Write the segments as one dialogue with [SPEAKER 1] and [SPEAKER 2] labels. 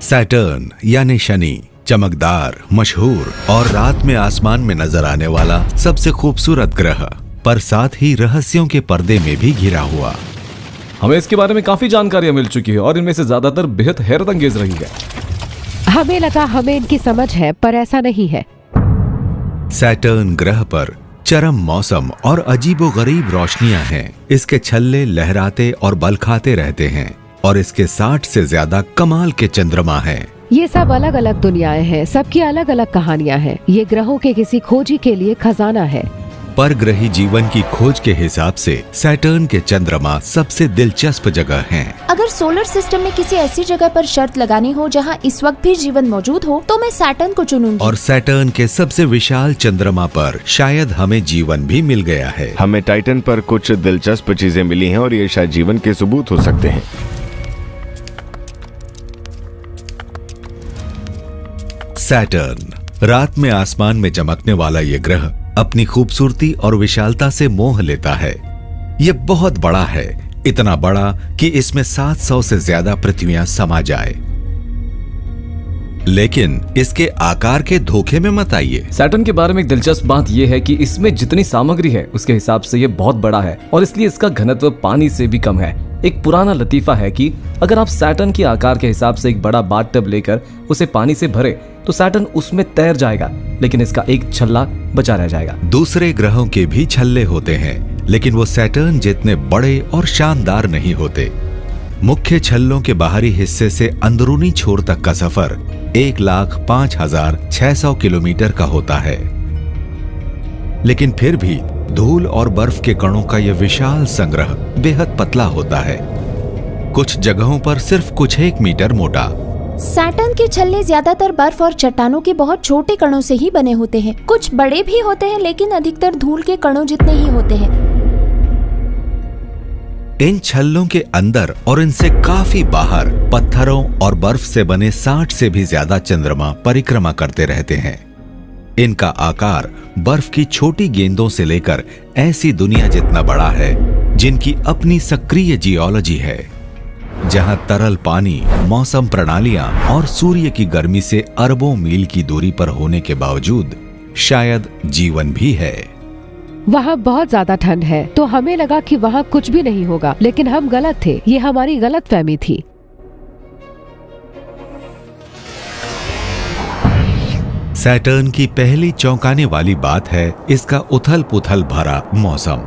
[SPEAKER 1] Saturn यानी शनि चमकदार, मशहूर और रात में आसमान में नजर आने वाला सबसे खूबसूरत ग्रह, पर साथ ही रहस्यों के पर्दे में भी घिरा हुआ।
[SPEAKER 2] हमें इसके बारे में काफी जानकारियां मिल चुकी है और इनमें से ज्यादातर बेहद हैरत अंगेज रही है।
[SPEAKER 3] हमें लगा हमें इनकी समझ है, पर ऐसा नहीं है।
[SPEAKER 1] सैटर्न ग्रह पर चरम मौसम और अजीबोगरीब रोशनियां हैं। इसके छल्ले लहराते और बल खाते रहते हैं और इसके 60 से ज्यादा कमाल के चंद्रमा हैं।
[SPEAKER 3] ये सब अलग अलग दुनियाएं हैं, सबकी अलग अलग कहानियां हैं। ये ग्रहों के किसी खोजी के लिए खजाना है।
[SPEAKER 1] परग्रही जीवन की खोज के हिसाब से सैटर्न के चंद्रमा सबसे दिलचस्प जगह हैं।
[SPEAKER 4] अगर सोलर सिस्टम में किसी ऐसी जगह पर शर्त लगानी हो जहां इस वक्त भी जीवन मौजूद हो, तो मैं सैटर्न को चुनूंगी।
[SPEAKER 1] और सैटर्न के सबसे विशाल चंद्रमा पर शायद हमें जीवन भी मिल गया है।
[SPEAKER 5] हमें टाइटन पर कुछ दिलचस्प चीजें मिली हैं और ये शायद जीवन के सबूत हो सकते हैं।
[SPEAKER 1] सैटर्न रात में आसमान में चमकने वाला ये ग्रह अपनी खूबसूरती और विशालता से मोह लेता है। ये बहुत बड़ा है, इतना बड़ा कि इसमें 700 से ज्यादा पृथ्वियां समा जाए। लेकिन इसके आकार के धोखे में मत आइए।
[SPEAKER 2] सैटर्न के बारे में एक दिलचस्प बात यह है कि इसमें जितनी सामग्री है उसके हिसाब से ये बहुत बड़ा है और इसलिए इसका घनत्व पानी से भी कम है। एक पुराना लतीफा है कि अगर आप सैटर्न के आकार के हिसाब से एक बड़ा बाथटब लेकर उसे पानी से भरे तो सैटर्न उसमें तैर जाएगा, लेकिन इसका एक छल्ला बचा रह जाएगा।
[SPEAKER 1] दूसरे ग्रहों के भी छल्ले होते हैं, लेकिन वो सैटर्न जितने बड़े और शानदार नहीं होते। मुख्य छल्लों के बाहरी हिस्से से अंदरूनी छोर तक का सफर 1,05,600 किलोमीटर का होता है। लेकिन फिर भी धूल और बर्फ के कणों का यह विशाल संग्रह बेहद पतला होता है, कुछ जगहों पर सिर्फ कुछ 1 मीटर मोटा।
[SPEAKER 4] सैटर्न के छल्ले ज्यादातर बर्फ और चट्टानों के बहुत छोटे कणों से ही बने होते हैं। कुछ बड़े भी होते हैं, लेकिन अधिकतर धूल के कणों जितने ही होते हैं।
[SPEAKER 1] इन छल्लों के अंदर और इनसे काफी बाहर पत्थरों और बर्फ से बने 60 से भी ज्यादा चंद्रमा परिक्रमा करते रहते हैं। इनका आकार बर्फ की छोटी गेंदों से लेकर ऐसी दुनिया जितना बड़ा है जिनकी अपनी सक्रिय जियोलॉजी है, जहां तरल पानी, मौसम प्रणालियां और सूर्य की गर्मी से अरबों मील की दूरी पर होने के बावजूद शायद जीवन भी है।
[SPEAKER 3] वहाँ बहुत ज्यादा ठंड है, तो हमें लगा कि वहाँ कुछ भी नहीं होगा, लेकिन हम गलत थे। ये हमारी गलतफहमी थी।
[SPEAKER 1] सैटर्न की पहली चौंकाने वाली बात है इसका उथल-पुथल भरा मौसम।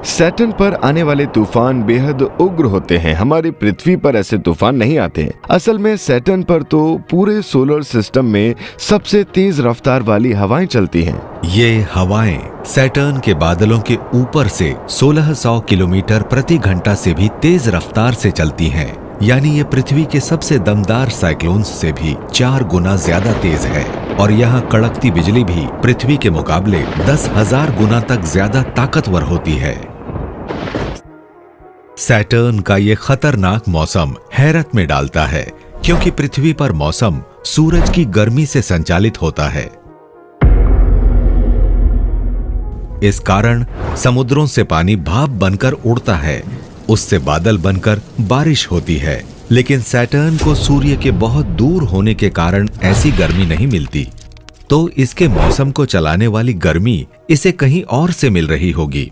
[SPEAKER 5] सैटर्न पर आने वाले तूफान बेहद उग्र होते हैं। हमारी पृथ्वी पर ऐसे तूफान नहीं आते हैं। असल में सैटर्न पर तो पूरे सोलर सिस्टम में सबसे तेज रफ्तार वाली हवाएं चलती हैं।
[SPEAKER 1] ये हवाएं सैटर्न के बादलों के ऊपर से 1600 किलोमीटर प्रति घंटा से भी तेज रफ्तार से चलती हैं। यानी ये पृथ्वी के सबसे दमदार साइक्लोन्स से भी 4 गुना ज्यादा तेज है। और यहाँ कड़कती बिजली भी पृथ्वी के मुकाबले 10,000 गुना तक ज्यादा ताकतवर होती है। सैटर्न का ये खतरनाक मौसम हैरत में डालता है, क्योंकि पृथ्वी पर मौसम सूरज की गर्मी से संचालित होता है। इस कारण समुद्रों से पानी भाप बनकर उड़ता है, उससे बादल बनकर बारिश होती है। लेकिन सैटर्न को सूर्य के बहुत दूर होने के कारण ऐसी गर्मी नहीं मिलती, तो इसके मौसम को चलाने वाली गर्मी इसे कहीं और से मिल रही होगी।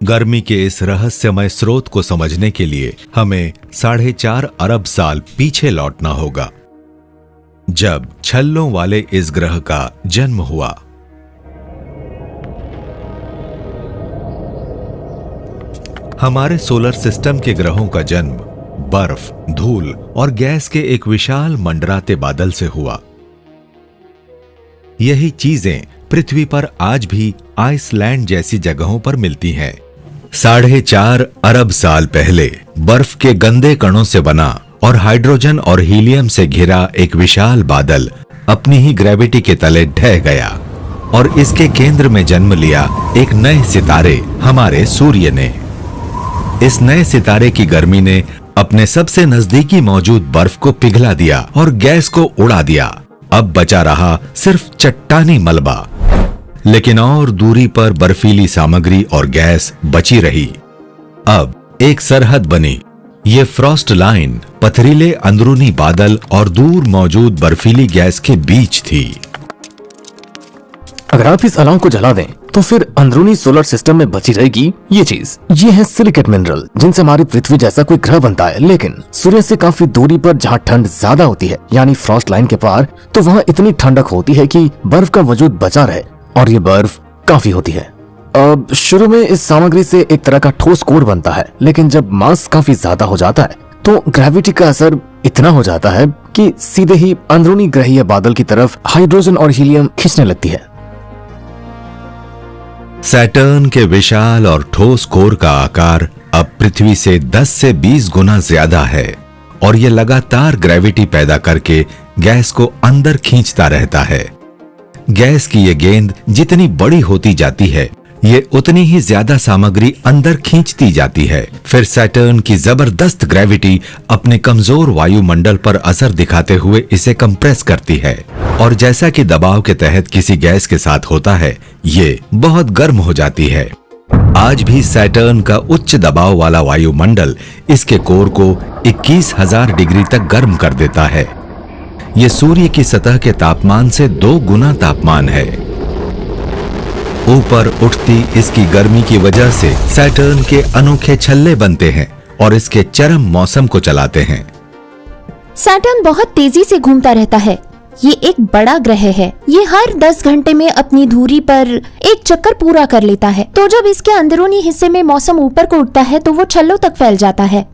[SPEAKER 1] गर्मी के इस रहस्यमय स्रोत को समझने के लिए हमें 4.5 अरब साल पीछे लौटना होगा, जब छल्लों वाले इस ग्रह का जन्म हुआ। हमारे सोलर सिस्टम के ग्रहों का जन्म बर्फ, धूल और गैस के एक विशाल मंडराते बादल से हुआ। यही चीजें पृथ्वी पर आज भी आइसलैंड जैसी जगहों पर मिलती हैं। 4.5 अरब साल पहले बर्फ के गंदे कणों से बना और हाइड्रोजन और हीलियम से घिरा एक विशाल बादल अपनी ही ग्रेविटी के तले ढह गया और इसके केंद्र में जन्म लिया एक नए सितारे, हमारे सूर्य ने। इस नए सितारे की गर्मी ने अपने सबसे नजदीकी मौजूद बर्फ को पिघला दिया और गैस को उड़ा दिया। अब बचा रहा सिर्फ चट्टानी मलबा, लेकिन और दूरी पर बर्फीली सामग्री और गैस बची रही। अब एक सरहद बनी ये फ्रॉस्ट लाइन पथरीले अंदरूनी बादल और दूर मौजूद बर्फीली गैस के बीच थी।
[SPEAKER 6] अगर आप इस अलार्म को जला दें तो फिर अंदरूनी सोलर सिस्टम में बची रहेगी ये चीज। ये है सिलिकेट मिनरल, जिनसे हमारी पृथ्वी जैसा कोई ग्रह बनता है, लेकिन सूर्य से काफी दूरी पर जहाँ ठंड ज्यादा होती है, यानी फ्रॉस्ट लाइन के पार, तो वहाँ इतनी ठंडक होती है कि बर्फ का वजूद बचा रहे, और ये बर्फ काफी होती है। अब शुरू में इस सामग्री से एक तरह का ठोस कोर बनता है, लेकिन जब मास काफी ज्यादा हो जाता है तो ग्रेविटी का असर इतना हो जाता है कि सीधे ही अंदरूनी ग्रहीय बादल की तरफ हाइड्रोजन और हीलियम खींचने लगती है।
[SPEAKER 1] सैटर्न के विशाल और ठोस कोर का आकार अब पृथ्वी से 10 से 20 गुना ज्यादा है और ये लगातार ग्रेविटी पैदा करके गैस को अंदर खींचता रहता है। गैस की ये गेंद जितनी बड़ी होती जाती है, ये उतनी ही ज्यादा सामग्री अंदर खींचती जाती है। फिर सैटर्न की जबरदस्त ग्रेविटी अपने कमजोर वायुमंडल पर असर दिखाते हुए इसे कंप्रेस करती है, और जैसा कि दबाव के तहत किसी गैस के साथ होता है, ये बहुत गर्म हो जाती है। आज भी सैटर्न का उच्च दबाव वाला वायुमंडल इसके कोर को 21,000 डिग्री तक गर्म कर देता है। ये सूर्य की सतह के तापमान से 2 गुना तापमान है। ऊपर उठती इसकी गर्मी की वजह से सैटर्न के अनोखे छल्ले बनते हैं और इसके चरम मौसम को चलाते हैं।
[SPEAKER 4] सैटर्न बहुत तेजी से घूमता रहता है। ये एक बड़ा ग्रह है। ये हर 10 घंटे में अपनी धुरी पर एक चक्कर पूरा कर लेता है। तो जब इसके अंदरूनी हिस्से में मौसम ऊपर को उठता है तो वो छल्लों तक फैल जाता है।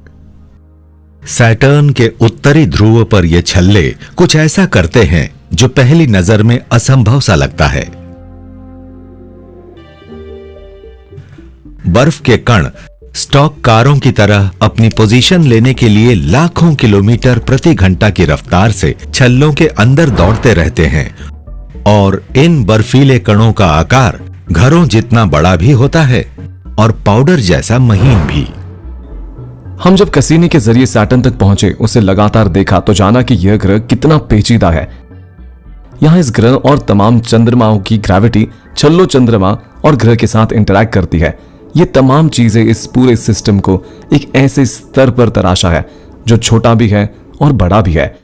[SPEAKER 1] सैटर्न के उत्तरी ध्रुव पर ये छल्ले कुछ ऐसा करते हैं जो पहली नजर में असंभव सा लगता है। बर्फ के कण स्टॉक कारों की तरह अपनी पोजीशन लेने के लिए लाखों किलोमीटर प्रति घंटा की रफ्तार से छल्लों के अंदर दौड़ते रहते हैं, और इन बर्फीले कणों का आकार घरों जितना बड़ा भी होता है और पाउडर जैसा महीन भी।
[SPEAKER 2] हम जब कसीने के जरिए सैटर्न तक पहुंचे, उसे लगातार देखा तो जाना कि यह ग्रह कितना पेचीदा है। यहाँ इस ग्रह और तमाम चंद्रमाओं की ग्रेविटी छल्लो चंद्रमा और ग्रह के साथ इंटरैक्ट करती है। ये तमाम चीजें इस पूरे सिस्टम को एक ऐसे स्तर पर तराशा है जो छोटा भी है और बड़ा भी है।